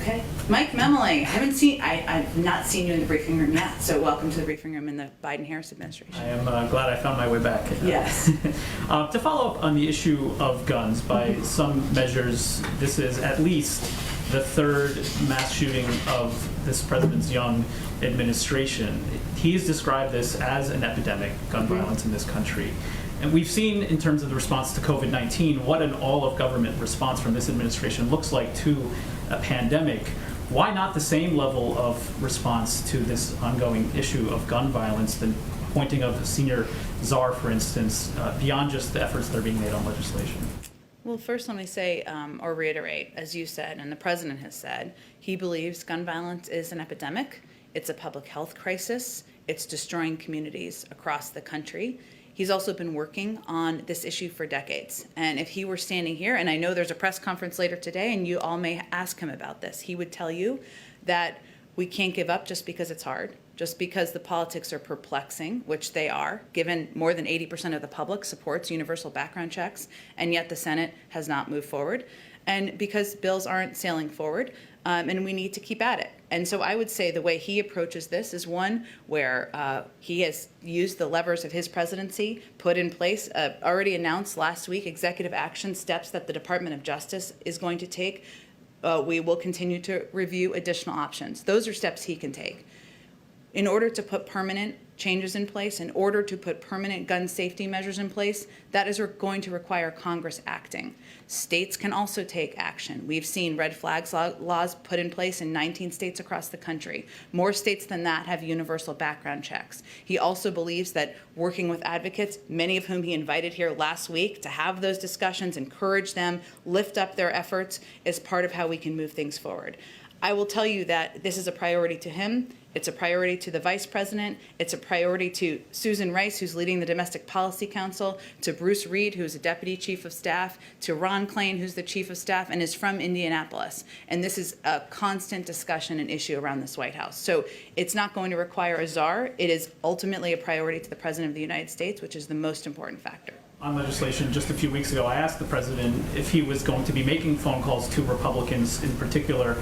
Okay. Mike Memling, I've not seen you in the briefing room yet, so welcome to the briefing room in the Biden-Harris administration. I am glad I found my way back. Yes. To follow up on the issue of guns, by some measures, this is at least the third mass shooting of this president's young administration. He's described this as an epidemic, gun violence in this country. And we've seen, in terms of the response to COVID-19, what an all-of-government response from this administration looks like to a pandemic. Why not the same level of response to this ongoing issue of gun violence, the appointing of a senior czar, for instance, beyond just the efforts that are being made on legislation? Well, first let me say, or reiterate, as you said, and the president has said, he believes gun violence is an epidemic. It's a public health crisis. It's destroying communities across the country. He's also been working on this issue for decades. And if he were standing here, and I know there's a press conference later today, and you all may ask him about this, he would tell you that we can't give up just because it's hard, just because the politics are perplexing, which they are, given more than 80% of the public supports universal background checks, and yet the Senate has not moved forward, and because bills aren't sailing forward, and we need to keep at it. And so I would say the way he approaches this is one where he has used the levers of his presidency, put in place, already announced last week, executive action steps that the Department of Justice is going to take. We will continue to review additional options. Those are steps he can take. In order to put permanent changes in place, in order to put permanent gun safety measures in place, that is going to require Congress acting. States can also take action. We've seen red flags laws put in place in 19 states across the country. More states than that have universal background checks. He also believes that working with advocates, many of whom he invited here last week to have those discussions, encourage them, lift up their efforts, is part of how we can move things forward. I will tell you that this is a priority to him. It's a priority to the vice president. It's a priority to Susan Rice, who's leading the Domestic Policy Council, to Bruce Reed, who's a deputy chief of staff, to Ron Klain, who's the chief of staff and is from Indianapolis. And this is a constant discussion and issue around this White House. So it's not going to require a czar. It is ultimately a priority to the president of the United States, which is the most important factor. On legislation, just a few weeks ago, I asked the president if he was going to be making phone calls to Republicans, in particular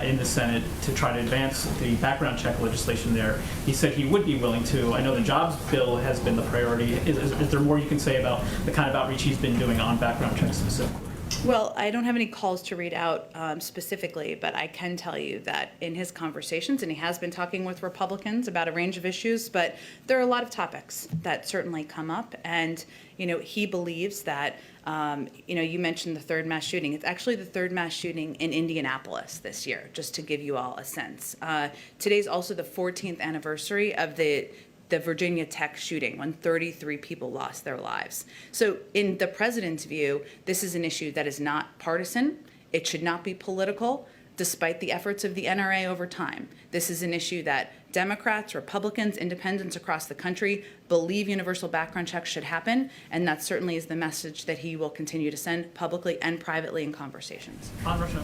in the Senate, to try to advance the background check legislation there. He said he would be willing to. I know the jobs bill has been the priority. Is there more you can say about the kind of outreach he's been doing on background checks specifically? Well, I don't have any calls to read out specifically, but I can tell you that in his conversations, and he has been talking with Republicans about a range of issues, but there are a lot of topics that certainly come up. And, he believes that, you mentioned the third mass shooting. It's actually the third mass shooting in Indianapolis this year, just to give you all a sense. Today's also the 14th anniversary of the Virginia Tech shooting, when 33 people lost their lives. So in the president's view, this is an issue that is not partisan. It should not be political, despite the efforts of the NRA over time. This is an issue that Democrats, Republicans, independents across the country believe universal background checks should happen, and that certainly is the message that he will continue to send publicly and privately in conversations. On Russia.